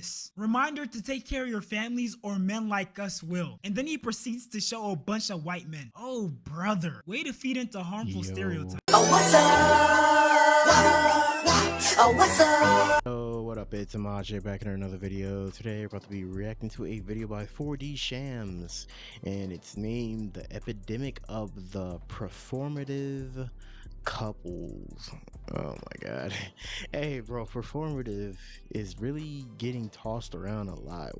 this. Reminder to take care of your families or men like us will. And then he proceeds to show a bunch of white men. Oh, brother. Way to feed into harmful stereotypes. Oh, what's up? Oh, what's up? Yo, what up? It's Amaje back in another video. Today we're about to be reacting to a video by 4D Shams, and it's named The Epidemic of the Performative Couples. Oh my god. Hey bro, performative is really getting tossed around a lot,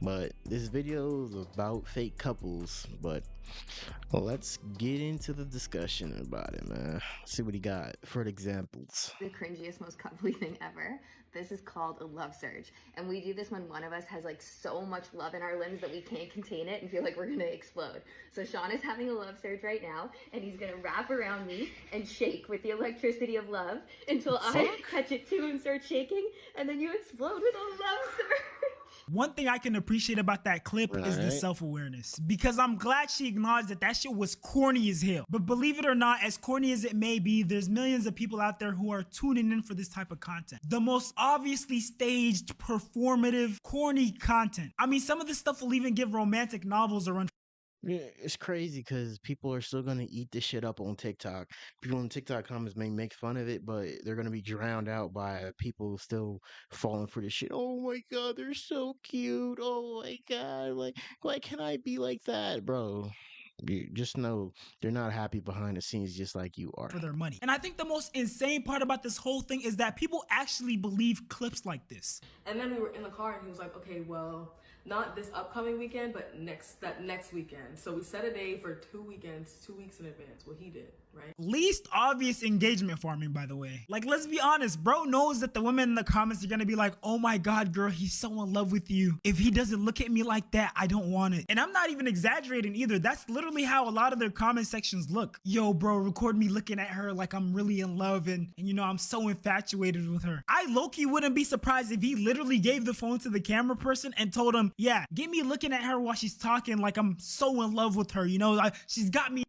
but this video is about fake couples. But let's get into the discussion about it, man. See what he got for examples. The cringiest, most coupley thing ever. This is called a love surge. And we do this when one of us has like so much love in our limbs that we can't contain it and feel like we're gonna explode. So Sean is having a love surge right now, and he's gonna wrap around me and shake with the electricity of love until I catch it too and start shaking, and then you explode with a love surge. One thing I can appreciate about that clip is the self-awareness, because I'm glad she acknowledged that that shit was corny as hell. But believe it or not, as corny as it may be, there's millions of people out there who are tuning in for this type of content. The most obviously staged, performative, corny content. I mean, some of this stuff will even give romantic novels a run. Yeah, it's crazy because people are still gonna eat this shit up on TikTok. People in TikTok comments may make fun of it, but they're gonna be drowned out by people still falling for this shit. Oh my god, they're so cute. Oh my god, like can I be like that, bro? You just know they're not happy behind the scenes, just like you are. For their money. And I think the most insane part about this whole thing is that people actually believe clips like this. And then we were in the car and he was like, okay, well, not this upcoming weekend, but next weekend. So we set a day for 2 weekends, 2 weeks in advance. Well, he did, right? Least obvious engagement farming, by the way. Like, let's be honest, bro knows that the women in the comments are gonna be like, oh my god, girl, he's so in love with you. If he doesn't look at me like that, I don't want it. And I'm not even exaggerating either. That's literally how a lot of their comment sections look. Yo, bro, record me looking at her like I'm really in love and you know, I'm so infatuated with her. I low-key wouldn't be surprised if he literally gave the phone to the camera person and told him, yeah, get me looking at her while she's talking like I'm so in love with her. You know, she's got me.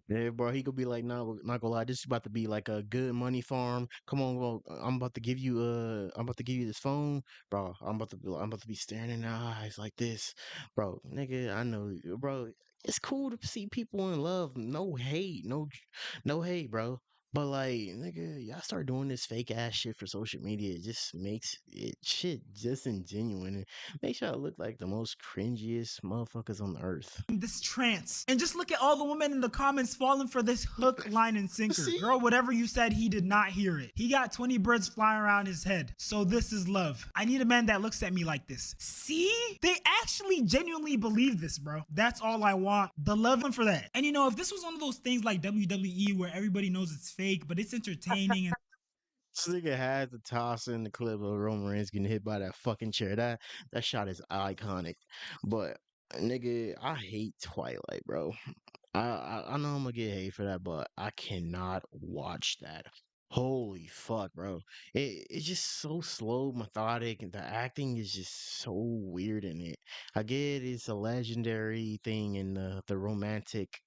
Yeah, bro, he could be like, nah, not gonna lie, this is about to be like a good money farm. Come on, bro, I'm about to give you this phone, bro. I'm about to be staring in the eyes like this, bro. Nigga, I know, bro. It's cool to see people in love. No hate, no hate, bro. But like, nigga, y'all start doing this fake ass shit for social media. It just makes it shit disingenuine and makes y'all look like the most cringiest motherfuckers on the earth. This trance. And just look at all the women in the comments falling for this hook, line, and sinker. See? Girl, whatever you said, he did not hear it. He got 20 birds flying around his head. So this is love. I need a man that looks at me like this. See? They actually genuinely believe this, bro. That's all I want. The love for that. And you know, if this was one of those things like WWE where everybody knows it's fake, but it's entertaining and This nigga had to toss in the clip of Roman Reigns getting hit by that fucking chair. That shot is iconic. But nigga, I hate Twilight, bro. I know I'm gonna get hate for that, but I cannot watch that. Holy fuck, bro. It's just so slow, methodic, and the acting is just so weird in it. I get it's a legendary thing in the romantic,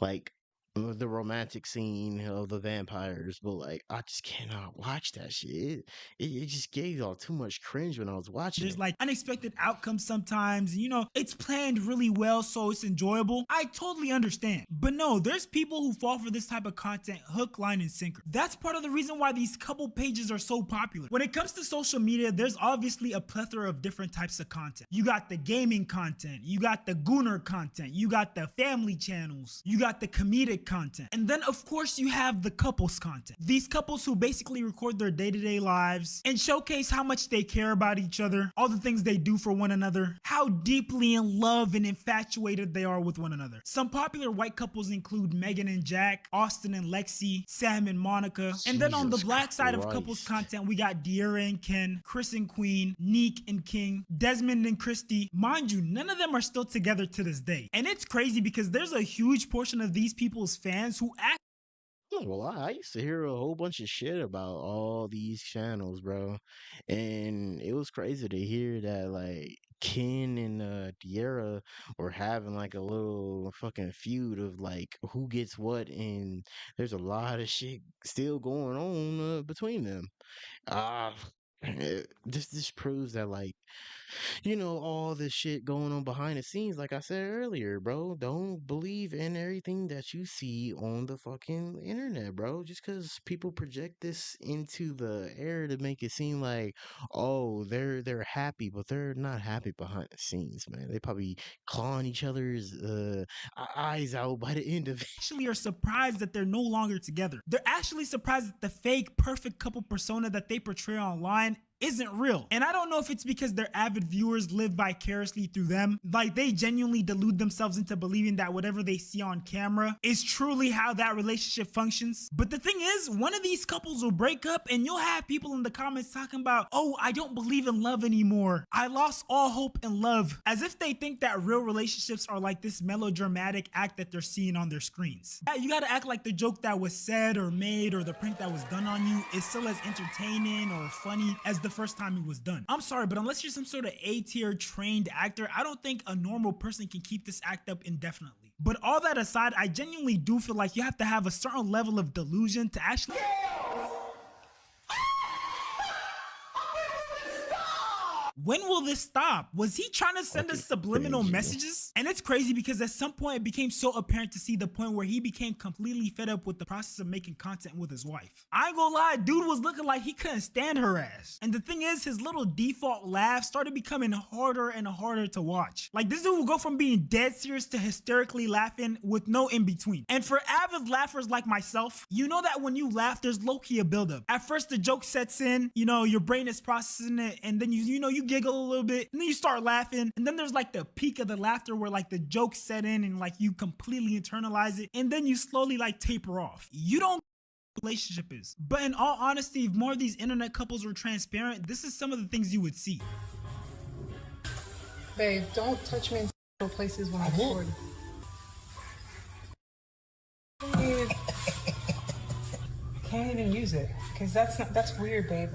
like the romantic scene of the vampires, but like I just cannot watch that shit. It just gave y'all too much cringe when I was watching there's it. like unexpected outcomes sometimes. You know, it's planned really well, so it's enjoyable. I totally understand. But no, there's people who fall for this type of content, hook, line, and sinker. That's part of the reason why these couple pages are so popular. When it comes to social media, there's obviously a plethora of different types of content. You got the gaming content, you got the gooner content, you got the family channels, you got the comedic content, and then of course you have the couples content. These couples who basically record their day-to-day lives and showcase how much they care about each other, all the things they do for one another, how deeply in love and infatuated they are with one another. Some popular white couples include Megan and Jack, Austin and Lexi, Sam and Monica, and then on the Jesus black side of couples Christ. content, we got Dearra and Ken, Chris and Queen, Neek and King, Desmond and Christy. Mind you, none of them are still together to this day. And it's crazy because there's a huge portion of these people's fans who act. Well, I used to hear a whole bunch of shit about all these channels, bro. And it was crazy to hear that like Ken and Dearra were having like a little fucking feud of like who gets what, and there's a lot of shit still going on between them. Ah, This proves that, like, all this shit going on behind the scenes. Like I said earlier, bro, don't believe in everything that you see on the fucking internet, bro. Just because people project this into the air to make it seem like, oh, they're happy, but they're not happy behind the scenes, man. They probably clawing each other's eyes out by the end of it. Actually are surprised that they're no longer together. They're actually surprised that the fake perfect couple persona that they portray online isn't real. And I don't know if it's because their avid viewers live vicariously through them. Like, they genuinely delude themselves into believing that whatever they see on camera is truly how that relationship functions. But the thing is, one of these couples will break up and you'll have people in the comments talking about, oh, I don't believe in love anymore. I lost all hope in love. As if they think that real relationships are like this melodramatic act that they're seeing on their screens. Yeah, you gotta act like the joke that was said or made or the prank that was done on you is still as entertaining or funny as the first time it was done. I'm sorry, but unless you're some sort of A-tier trained actor, I don't think a normal person can keep this act up indefinitely. But all that aside, I genuinely do feel like you have to have a certain level of delusion to actually... When will this stop? Was he trying to send us subliminal messages? And it's crazy because at some point it became so apparent to see the point where he became completely fed up with the process of making content with his wife. I ain't gonna lie, dude was looking like he couldn't stand her ass. And the thing is, his little default laugh started becoming harder and harder to watch. Like, this dude will go from being dead serious to hysterically laughing with no in between. And for avid laughers like myself, you know that when you laugh, there's low-key a buildup. At first the joke sets in, your brain is processing it, and then you giggle a little bit, and then you start laughing, and then there's like the peak of the laughter where like the joke set in and like you completely internalize it, and then you slowly like taper off. You don't relationship is. But in all honesty, if more of these internet couples were transparent, this is some of the things you would see. Babe, don't touch me in places when I'm recording. Can't even use it because that's weird, babe.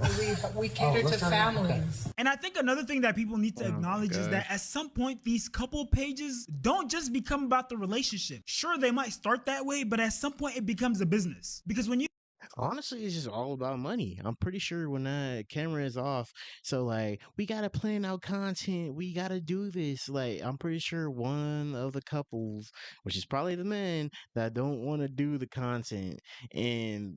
We cater to families. And I think another thing that people need to acknowledge is that at some point these couple pages don't just become about the relationship. Sure, they might start that way, but at some point it becomes a business. Because when you Honestly, it's just all about money. I'm pretty sure when that camera is off, so like, we gotta plan out content, we gotta do this. Like, I'm pretty sure one of the couples, which is probably the men that don't want to do the content, and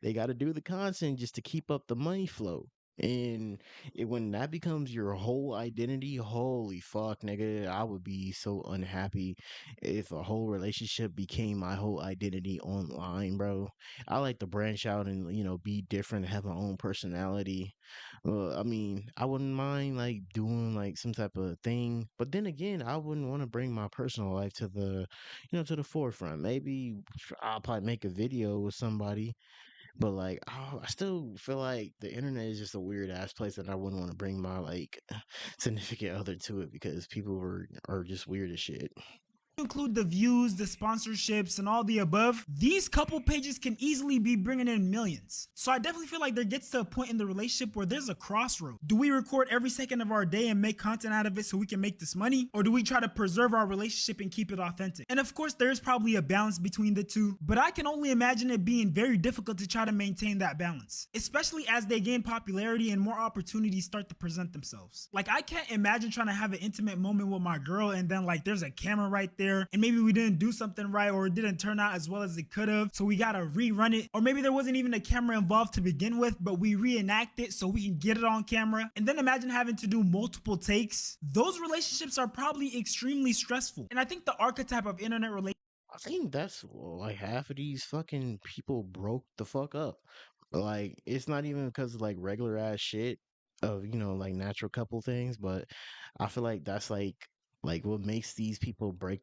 they gotta do the content just to keep up the money flow. And when that becomes your whole identity, holy fuck, nigga, I would be so unhappy if a whole relationship became my whole identity online, bro. I like to branch out and, be different, have my own personality. I mean, I wouldn't mind like doing like some type of thing, but then again, I wouldn't want to bring my personal life to the forefront. Maybe I'll probably make a video with somebody, but like, I still feel like the internet is just a weird ass place that I wouldn't want to bring my like significant other to it because people are just weird as shit. include the views, the sponsorships, and all the above, these couple pages can easily be bringing in millions. So I definitely feel like there gets to a point in the relationship where there's a crossroad. Do we record every second of our day and make content out of it so we can make this money? Or do we try to preserve our relationship and keep it authentic? And of course, there's probably a balance between the two, but I can only imagine it being very difficult to try to maintain that balance, especially as they gain popularity and more opportunities start to present themselves. Like, I can't imagine trying to have an intimate moment with my girl and then like there's a camera right there and maybe we didn't do something right or it didn't turn out as well as it could have, so we gotta rerun it. Or maybe there wasn't even a camera involved to begin with, but we reenact it so we can get it on camera. And then imagine having to do multiple takes. Those relationships are probably extremely stressful. And I think the archetype of internet relationship, I think that's like half of these fucking people broke the fuck up. Like, it's not even because of like regular ass shit of, like natural couple things, but I feel like that's like what makes these people break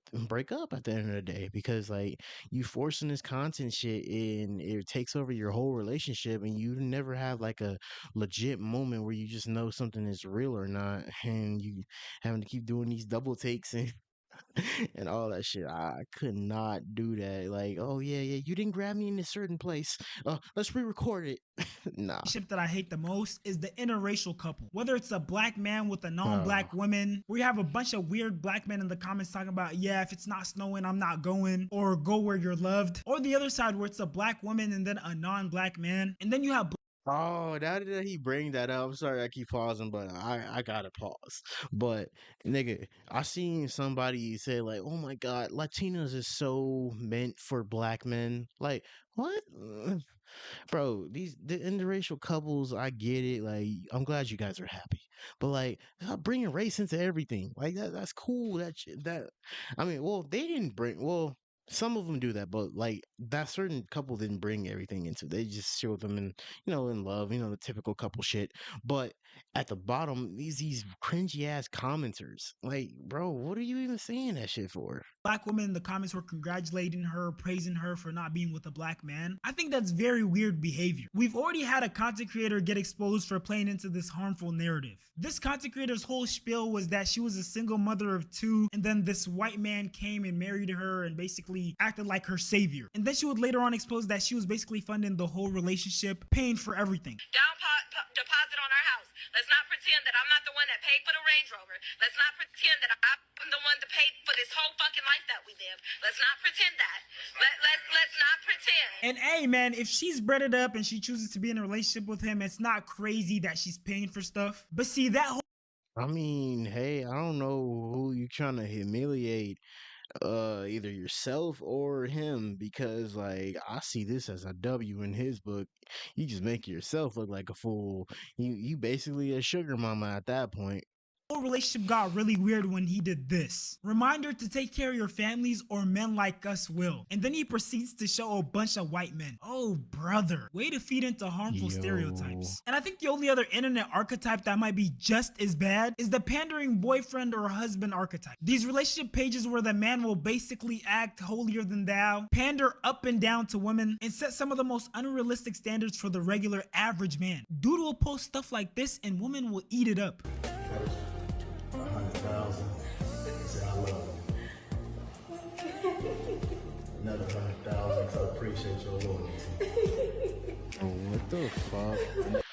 up at the end of the day, because like you forcing this content shit and it takes over your whole relationship and you never have like a legit moment where you just know something is real or not, and you having to keep doing these double takes and and all that shit. I could not do that. Like, oh yeah, yeah, you didn't grab me in a certain place. Let's re-record it. Nah. that I hate the most is the interracial couple. Whether it's a black man with a Oh, non-black woman, where you have a bunch of weird black men in the comments talking about, yeah, if it's not snowing, I'm not going, or go where you're loved. Or the other side where it's a black woman and then a non-black man. And then you have Oh, now that he bring that up, I'm sorry I keep pausing, but I gotta pause. But nigga, I seen somebody say like, "Oh my God, Latinos is so meant for black men." Like, what? Bro, the interracial couples, I get it. Like, I'm glad you guys are happy, but like, stop bringing race into everything. Like that's cool. That I mean, well, they didn't bring. Well, some of them do that, but like that certain couple didn't bring everything into. They just showed them in, in love. The typical couple shit. But at the bottom, these cringy ass commenters. Like, bro, what are you even saying that shit for? Black women in the comments were congratulating her, praising her for not being with a black man. I think that's very weird behavior. We've already had a content creator get exposed for playing into this harmful narrative. This content creator's whole spiel was that she was a single mother of two, and then this white man came and married her and basically acted like her savior. And then she would later on expose that she was basically funding the whole relationship, paying for everything. Deposit on our house. Let's not pretend that I'm not the one that paid for the Range Rover. Let's not pretend that I'm the one that paid for this whole fucking life that we live. Let's not pretend that. Let's not pretend. And hey, man, if she's bred it up and she chooses to be in a relationship with him, it's not crazy that she's paying for stuff. But see, that whole I mean, hey, I don't know who you trying to humiliate, either yourself or him, because like I see this as a W in his book. You just make yourself look like a fool. You basically a sugar mama at that point. whole relationship got really weird when he did this. Reminder to take care of your families or men like us will. And then he proceeds to show a bunch of white men. Oh, brother. Way to feed into harmful stereotypes. And I think the only other internet archetype that might be just as bad is the pandering boyfriend or husband archetype. These relationship pages where the man will basically act holier than thou, pander up and down to women, and set some of the most unrealistic standards for the regular average man. Dude will post stuff like this and women will eat it up. 100,000. Say I love you. Another 100,000. I appreciate your loyalty. Oh, what the fuck?